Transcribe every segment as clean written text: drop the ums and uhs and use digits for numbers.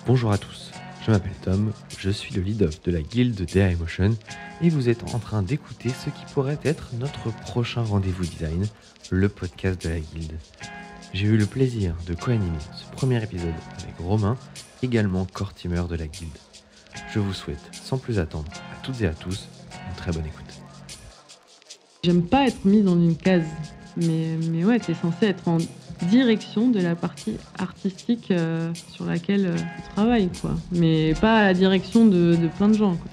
Bonjour à tous, je m'appelle Tom, je suis le lead-off de la guilde Dailymotion et vous êtes en train d'écouter ce qui pourrait être notre prochain rendez-vous design, le podcast de la guilde. J'ai eu le plaisir de co-animer ce premier épisode avec Romain, également core teamer de la guilde. Je vous souhaite, sans plus attendre, à toutes et à tous, une très bonne écoute. J'aime pas être mise dans une case, mais ouais, t'es censé être en direction de la partie artistique sur laquelle tu travailles, quoi. Mais pas à la direction de plein de gens, quoi.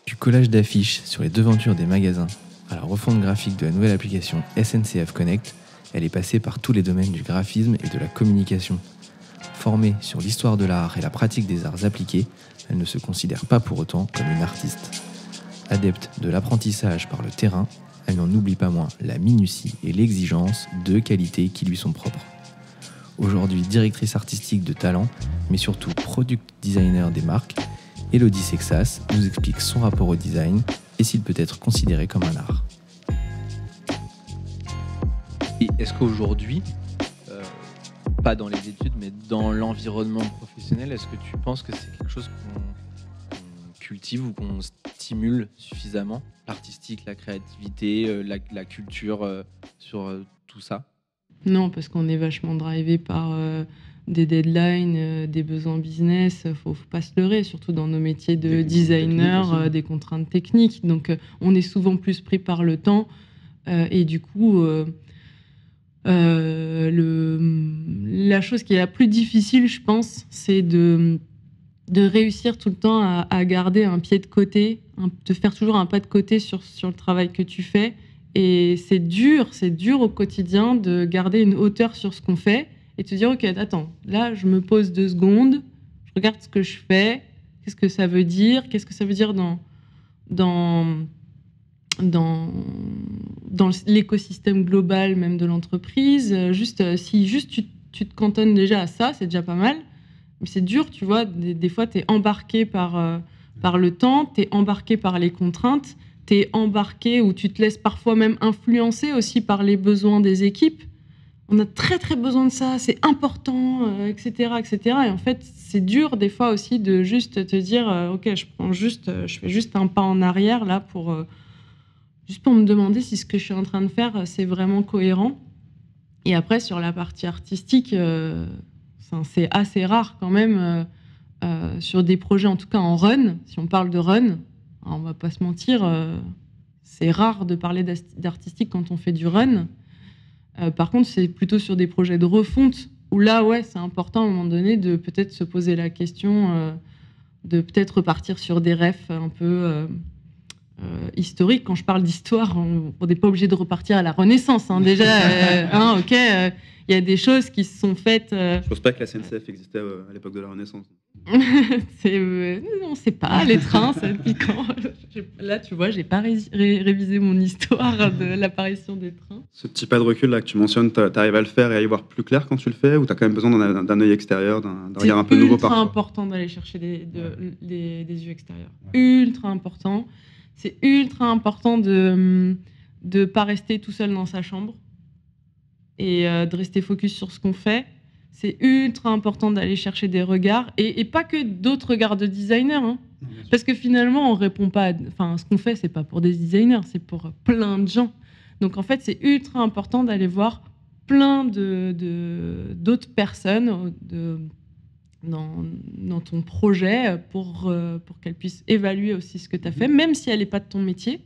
Du collage d'affiches sur les devantures des magasins à la refonte graphique de la nouvelle application SNCF Connect, elle est passée par tous les domaines du graphisme et de la communication. Formée sur l'histoire de l'art et la pratique des arts appliqués, elle ne se considère pas pour autant comme une artiste. Adepte de l'apprentissage par le terrain, elle n'en oublie pas moins la minutie et l'exigence de qualités qui lui sont propres. Aujourd'hui directrice artistique de talent, mais surtout product designer des marques, Elodie Sexas nous explique son rapport au design et s'il peut être considéré comme un art. Et est-ce qu'aujourd'hui, pas dans les études, mais dans l'environnement professionnel, est-ce que tu penses que c'est quelque chose qu'on cultive ou qu'on stimule suffisamment, l'artistique, la créativité, la culture sur tout ça? Non, parce qu'on est vachement drivé par des deadlines, des besoins business. Faut pas se leurrer, surtout dans nos métiers de designer, des contraintes techniques. Donc, on est souvent plus pris par le temps. Et du coup, la chose qui est la plus difficile, je pense, c'est de réussir tout le temps à garder un pied de côté, de faire toujours un pas de côté sur le travail que tu fais. Et c'est dur au quotidien de garder une hauteur sur ce qu'on fait et de se dire, ok, attends, là, je me pose 2 secondes, je regarde ce que je fais, qu'est-ce que ça veut dire dans l'écosystème global même de l'entreprise. Si tu te cantonnes déjà à ça, c'est déjà pas mal. Mais c'est dur, tu vois, des fois, tu es embarqué par le temps, tu es embarqué par les contraintes, tu es embarqué ou tu te laisses parfois même influencer aussi par les besoins des équipes. On a très, très besoin de ça, c'est important, etc., etc. Et en fait, c'est dur des fois aussi de juste te dire, ok, je fais juste un pas en arrière là juste pour me demander si ce que je suis en train de faire, c'est vraiment cohérent. Et après, sur la partie artistique, c'est assez rare quand même sur des projets, en tout cas en run, si on parle de run, on va pas se mentir, c'est rare de parler d'artistique quand on fait du run. Par contre, c'est plutôt sur des projets de refonte où là, ouais, c'est important à un moment donné de peut-être se poser la question de peut-être repartir sur des refs un peu historiques. Quand je parle d'histoire, on n'est pas obligé de repartir à la Renaissance. Déjà, ok, il y a des choses qui se sont faites. Je pense pas que la SNCF existait à l'époque de la Renaissance. On ne sait pas, les trains, c'est piquant. Là, tu vois, j'ai pas révisé mon histoire de l'apparition des trains. Ce petit pas de recul là que tu mentionnes, t'arrives à le faire et à y voir plus clair quand tu le fais, ou t'as quand même besoin d'un œil extérieur, d'un regard un peu nouveau parfois? C'est ultra important d'aller chercher des yeux extérieurs. Ultra important. C'est ultra important de pas rester tout seul dans sa chambre et de rester focus sur ce qu'on fait. C'est ultra important d'aller chercher des regards et pas que d'autres regards de designers, hein. Parce que finalement, on répond pas. Enfin, ce qu'on fait, c'est pas pour des designers, c'est pour plein de gens. Donc en fait, c'est ultra important d'aller voir plein d'autres personnes dans ton projet pour qu'elles puissent évaluer aussi ce que tu as fait, même si elle n'est pas de ton métier.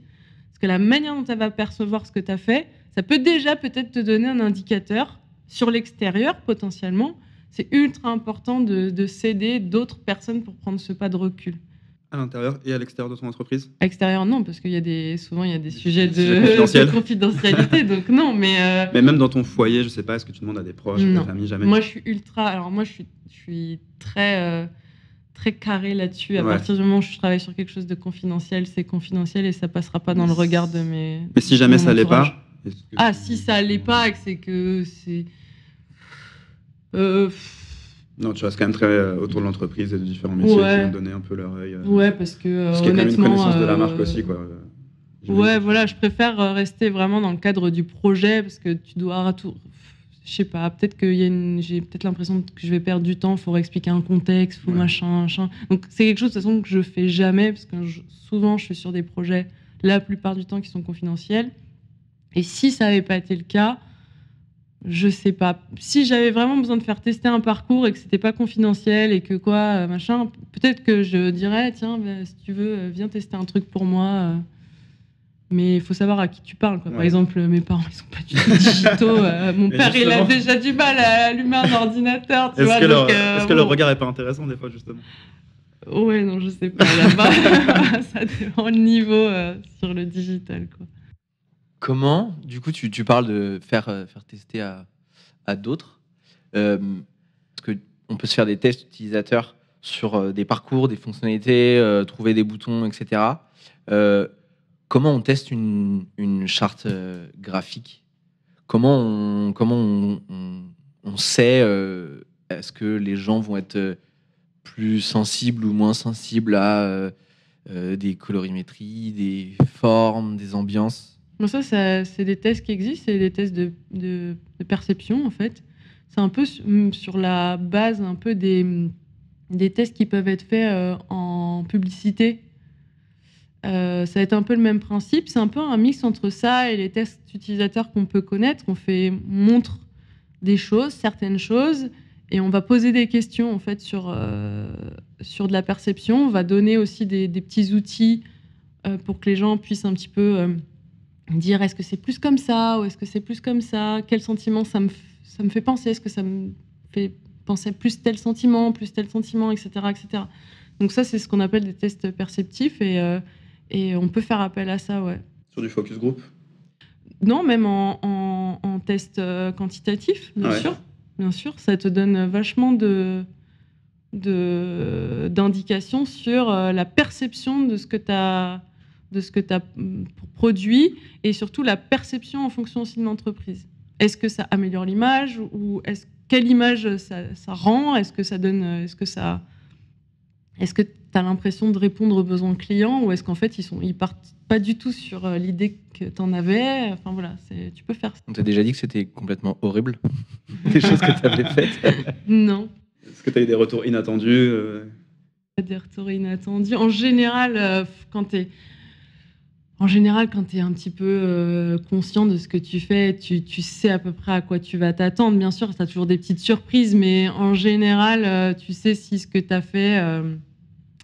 Parce que la manière dont elle va percevoir ce que tu as fait, ça peut déjà peut-être te donner un indicateur sur l'extérieur, potentiellement. C'est ultra important de s'aider d'autres personnes pour prendre ce pas de recul. À l'intérieur et à l'extérieur de ton entreprise? À l'extérieur, non, parce qu'il y a souvent des sujets de confidentialité, donc non, mais... Mais même dans ton foyer, je sais pas, est-ce que tu demandes à des proches, à ta famille, jamais? Moi, je suis très, très carré là-dessus. À partir du moment où je travaille sur quelque chose de confidentiel, c'est confidentiel et ça passera pas dans le regard de mes... Mais si jamais ça l'est pas? Si ça l'est pas et que c'est que c'est... Non, tu restes quand même très autour de l'entreprise et de différents métiers qui vont donner un peu leur œil. Ouais, parce que ce qui est quand même une connaissance de la marque aussi, quoi. Ouais, voilà, je préfère rester vraiment dans le cadre du projet parce que tu dois je sais pas, peut-être que j'ai peut-être l'impression que je vais perdre du temps, il faut expliquer un contexte, faut machin. Donc c'est quelque chose de toute façon que je fais jamais, parce que souvent je suis sur des projets, la plupart du temps, qui sont confidentiels. Et si ça n'avait pas été le cas, je sais pas. Si j'avais vraiment besoin de faire tester un parcours et que c'était pas confidentiel et que machin, peut-être que je dirais, tiens, si tu veux, viens tester un truc pour moi. Mais il faut savoir à qui tu parles, quoi. Par exemple, mes parents, ils sont pas du tout digitaux. Mon père, il a déjà du mal à allumer un ordinateur. Est-ce que leur regard est pas intéressant des fois, justement? Ouais, non, je sais pas. Là-bas, ça dépend le niveau sur le digital, quoi. Comment, du coup, tu parles de faire tester à d'autres, parce qu'on peut se faire des tests utilisateurs sur des parcours, des fonctionnalités, trouver des boutons, etc. Comment on teste une charte graphique? Comment on sait est-ce que les gens vont être plus sensibles ou moins sensibles à des colorimétries, des formes, des ambiances? Bon, ça, c'est des tests qui existent, c'est des tests de perception, en fait. C'est un peu sur la base un peu des tests qui peuvent être faits en publicité. Ça va être un peu le même principe. C'est un peu un mix entre ça et les tests utilisateurs qu'on peut connaître. On montre des choses, certaines choses, et on va poser des questions en fait sur de la perception. On va donner aussi des petits outils pour que les gens puissent un petit peu dire est-ce que c'est plus comme ça ou est-ce que c'est plus comme ça, quel sentiment ça me fait penser, est-ce que ça me fait penser plus tel sentiment, etc., etc. Donc ça, c'est ce qu'on appelle des tests perceptifs et on peut faire appel à ça, ouais. Sur du focus group? Non, même en test quantitatif, bien sûr. Ça te donne vachement d'indications sur la perception de ce que tu as produit et surtout la perception en fonction aussi de l'entreprise. Est-ce que ça améliore l'image ou quelle image ça rend? Est-ce que tu as l'impression de répondre aux besoins clients ou est-ce qu'en fait ils partent pas du tout sur l'idée que tu en avais? Enfin voilà, tu peux faire ça. On t'a déjà dit que c'était complètement horrible, les choses que tu avais faites? Non. Est-ce que tu as eu des retours inattendus? Des retours inattendus. En général, quand tu es un petit peu conscient de ce que tu fais, tu sais à peu près à quoi tu vas t'attendre. Bien sûr, tu as toujours des petites surprises, mais en général, tu sais si ce que tu as fait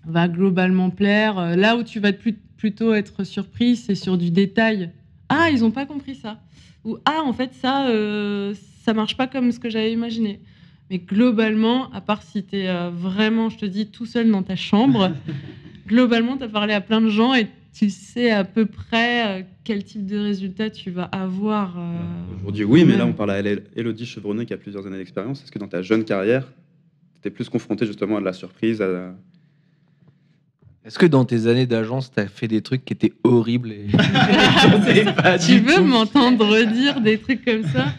va globalement plaire. Là où tu vas plutôt être surpris, c'est sur du détail. Ah, ils n'ont pas compris ça. Ou ah, en fait, ça marche pas comme ce que j'avais imaginé. Mais globalement, à part si tu es vraiment, je te dis, tout seul dans ta chambre, globalement, tu as parlé à plein de gens et tu sais à peu près quel type de résultat tu vas avoir. Aujourd'hui, oui, mais là, on parle à Élodie Chevronnet qui a plusieurs années d'expérience. Est-ce que dans ta jeune carrière, tu étais plus confronté justement à de la surprise Est-ce que dans tes années d'agence, tu as fait des trucs qui étaient horribles Tu veux m'entendre dire des trucs comme ça?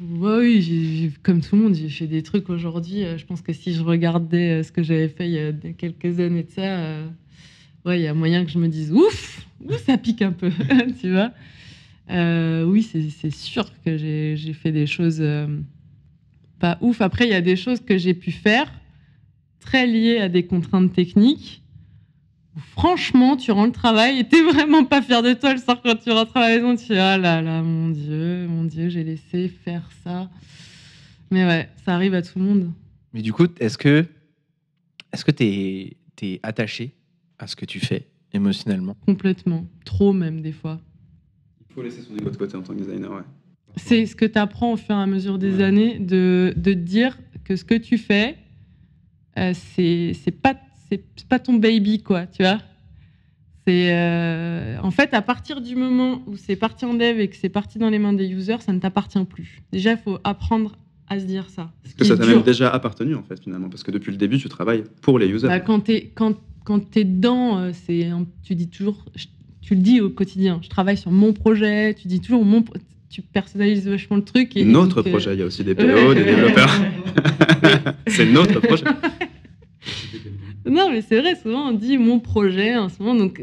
Oui, comme tout le monde, j'ai fait des trucs aujourd'hui. Je pense que si je regardais ce que j'avais fait il y a quelques années de ça, il y a moyen que je me dise ouf, ça pique un peu, tu vois. Oui, c'est sûr que j'ai fait des choses pas ouf. Après, il y a des choses que j'ai pu faire très liées à des contraintes techniques. Franchement, tu rends le travail et t'es vraiment pas fier de toi le soir quand tu rentres à la maison. Tu dis ah là là, mon Dieu, j'ai laissé faire ça. Mais ouais, ça arrive à tout le monde. Mais du coup, est-ce que t'es attaché à ce que tu fais émotionnellement? Complètement, trop même des fois. Il faut laisser son ego de côté en tant que designer, ouais. C'est ce que tu apprends au fur et à mesure des années de te dire que ce que tu fais, c'est pas ton baby, quoi, tu vois. C'est en fait, à partir du moment où c'est parti en dev et que c'est parti dans les mains des users, ça ne t'appartient plus. Déjà, il faut apprendre à se dire ça. Est-ce que ça t'a même déjà appartenu, en fait, finalement? Parce que depuis le début, tu travailles pour les users. Bah, quand t'es dedans, tu le dis au quotidien. Je travaille sur mon projet, tu dis toujours tu personnalises vachement le truc. Notre projet, il y a aussi des PO, des développeurs. C'est notre projet. Non, mais c'est vrai, souvent on dit mon projet en ce moment. Donc,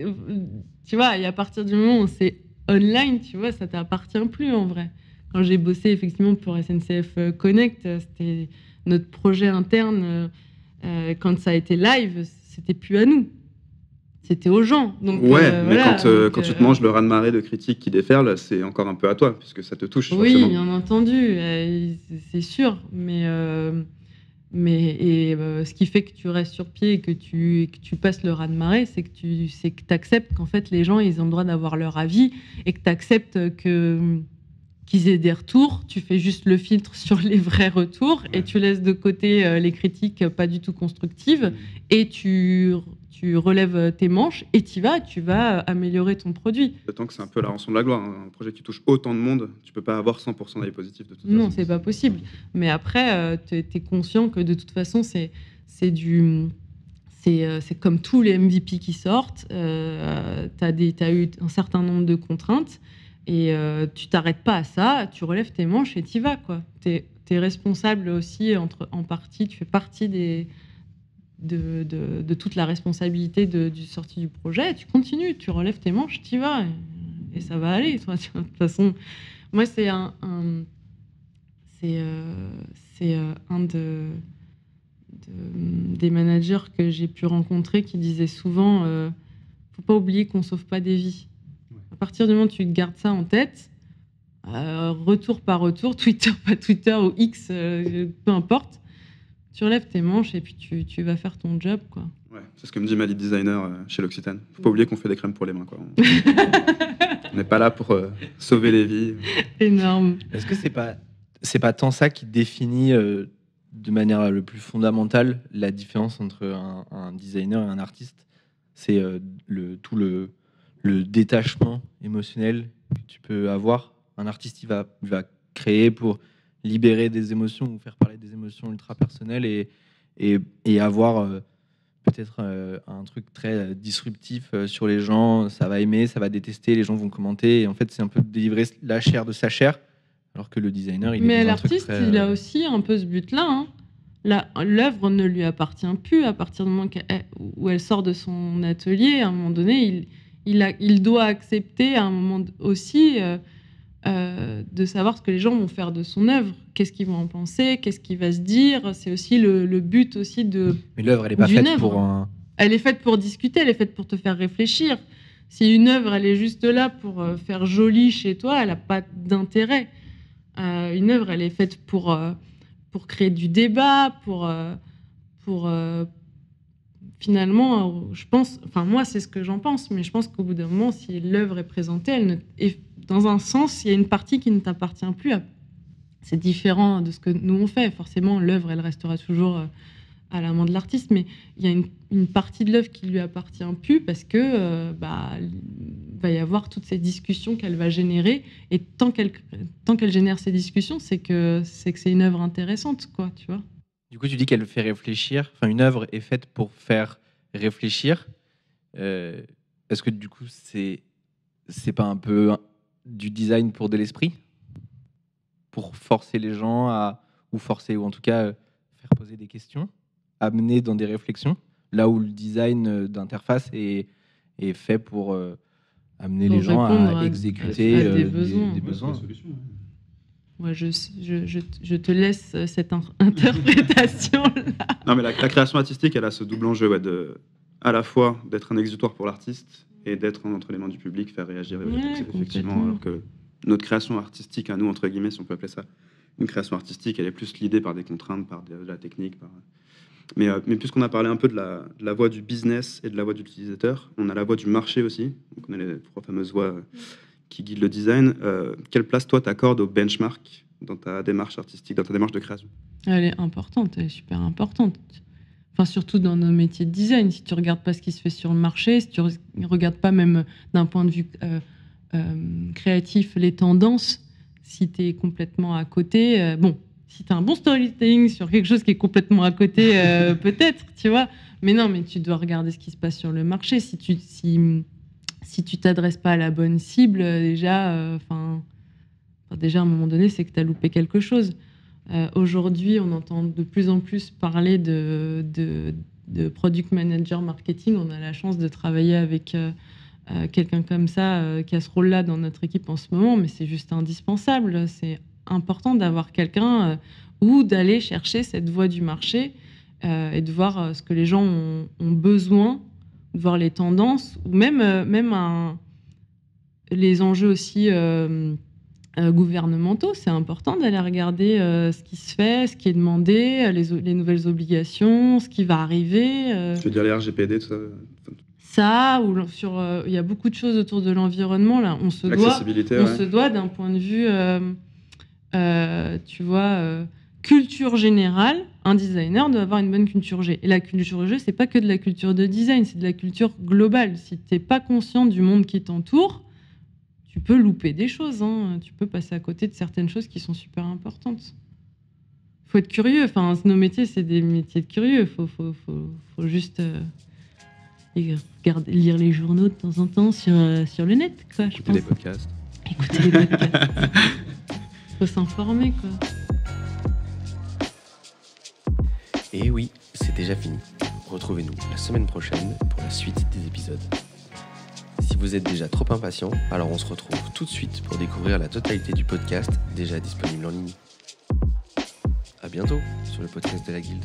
tu vois, et à partir du moment où c'est online, tu vois, ça t'appartient plus en vrai. quand j'ai bossé effectivement pour SNCF Connect, c'était notre projet interne. Quand ça a été live, c'était plus à nous. C'était aux gens. Donc, mais voilà, quand tu te manges le raz-de-marée de critiques qui déferlent, c'est encore un peu à toi, puisque ça te touche. Oui, forcément. bien entendu, c'est sûr. Ce qui fait que tu restes sur pied et que tu passes le raz-de-marée, c'est que tu acceptes qu'en fait, les gens, ils ont le droit d'avoir leur avis et que tu acceptes qu'ils aient des retours. Tu fais juste le filtre sur les vrais retours et tu laisses de côté les critiques pas du tout constructives et tu relèves tes manches et tu vas améliorer ton produit. D'autant que c'est un peu la rançon de la gloire. Un projet qui touche autant de monde, tu peux pas avoir 100% d'avis positifs de toute façon. Non, c'est pas possible. Mais après, tu es conscient que de toute façon, c'est comme tous les MVP qui sortent. Tu as eu un certain nombre de contraintes et tu t'arrêtes pas à ça, tu relèves tes manches et tu y vas, quoi. Tu es responsable aussi en partie, tu fais partie de toute la responsabilité du sortie du projet, tu continues, tu relèves tes manches, tu y vas, et ça va aller. Toi, de toute façon, moi, c'est un des managers que j'ai pu rencontrer qui disait souvent faut pas oublier qu'on sauve pas des vies. À partir du moment où tu gardes ça en tête, retour par retour, Twitter, pas Twitter, ou X, peu importe, tu relèves tes manches et puis tu vas faire ton job, quoi. Ouais, c'est ce que me dit ma lead designer chez L'Occitane. Faut pas oublier qu'on fait des crèmes pour les mains, quoi. On n'est pas là pour sauver les vies. Énorme. Est-ce que c'est pas tant ça qui définit de manière le plus fondamentale la différence entre un designer et un artiste? C'est tout le détachement émotionnel que tu peux avoir. Un artiste, il va créer pour libérer des émotions ou faire parler des émotions ultra personnelles et avoir peut-être un truc très disruptif sur les gens. Ça va aimer, ça va détester, les gens vont commenter. Et en fait, c'est un peu délivrer la chair de sa chair, alors que le designer, il est Mais dans un truc l'artiste, très, il a aussi un peu ce but-là. Hein. L'œuvre ne lui appartient plus à partir du moment où elle sort de son atelier. À un moment donné, il doit accepter à un moment aussi de savoir ce que les gens vont faire de son œuvre. Qu'est-ce qu'ils vont en penser, qu'est-ce qu'il va se dire. C'est aussi le but aussi de. Mais l'œuvre, elle n'est pas faite pour un. Elle est faite pour discuter, elle est faite pour te faire réfléchir. Si une œuvre, elle est juste là pour faire joli chez toi, elle n'a pas d'intérêt. Une œuvre, elle est faite pour créer du débat, pour finalement, je pense, enfin moi c'est ce que j'en pense, mais je pense qu'au bout d'un moment, si l'œuvre est présentée, dans un sens, il y a une partie qui ne t'appartient plus. C'est différent de ce que nous on fait. Forcément, l'œuvre, elle restera toujours à la main de l'artiste, mais il y a une partie de l'œuvre qui lui appartient plus parce que va y avoir toutes ces discussions qu'elle va générer, et tant qu'elle génère ces discussions, c'est que c'est une œuvre intéressante, quoi, tu vois. Du coup, tu dis qu'elle fait réfléchir. Enfin, une œuvre est faite pour faire réfléchir. Est-ce que du coup, c'est pas un peu du design pour de l'esprit, pour forcer les gens ou en tout cas faire poser des questions, amener dans des réflexions, là où le design d'interface est fait pour amener les gens à exécuter des besoins. Des besoins. Moi, je te laisse cette interprétation-là. Non, mais la création artistique, elle a ce double enjeu, à la fois d'être un exutoire pour l'artiste et d'être entre les mains du public, faire réagir effectivement. Alors que notre création artistique, à nous, entre guillemets, si on peut appeler ça une création artistique, elle est plus guidée par des contraintes, par de la technique. Mais puisqu'on a parlé un peu de la voix du business et de la voix de l'utilisateur, on a la voix du marché aussi. Donc on a les trois fameuses voix qui guident le design. Quelle place, toi, t'accordes au benchmark dans ta démarche artistique, dans ta démarche de création? Elle est importante, elle est super importante. Enfin, surtout dans nos métiers de design. Si tu ne regardes pas ce qui se fait sur le marché, si tu ne regardes pas même d'un point de vue créatif les tendances, si tu es complètement à côté... si tu as un bon storytelling sur quelque chose qui est complètement à côté, peut-être, tu vois. Mais non, mais tu dois regarder ce qui se passe sur le marché. Si tu t'adresses pas à la bonne cible, déjà, à un moment donné, c'est que tu as loupé quelque chose. Aujourd'hui, on entend de plus en plus parler de product manager marketing. On a la chance de travailler avec quelqu'un comme ça qui a ce rôle-là dans notre équipe en ce moment, mais c'est juste indispensable. C'est important d'avoir quelqu'un ou d'aller chercher cette voie du marché et de voir ce que les gens ont besoin, de voir les tendances, ou même les enjeux aussi gouvernementaux. C'est important d'aller regarder ce qui se fait, ce qui est demandé, les nouvelles obligations, ce qui va arriver. Tu veux dire les RGPD, tout ça? Ça, ou il y a beaucoup de choses autour de l'environnement. Là, on se doit d'un point de vue, tu vois, culture générale. Un designer doit avoir une bonne culture G. Et la culture G, c'est pas que de la culture de design, c'est de la culture globale. Si t'es pas conscient du monde qui t'entoure, tu peux louper des choses. Tu peux passer à côté de certaines choses qui sont super importantes. Faut être curieux. Enfin, nos métiers, c'est des métiers de curieux. Faut juste lire les journaux de temps en temps sur le net, quoi. Écouter les podcasts. Écouter les podcasts. Faut s'informer, quoi. Et oui, c'est déjà fini. Retrouvez-nous la semaine prochaine pour la suite des épisodes. Si vous êtes déjà trop impatient, alors on se retrouve tout de suite pour découvrir la totalité du podcast déjà disponible en ligne. À bientôt sur le podcast de la Guilde.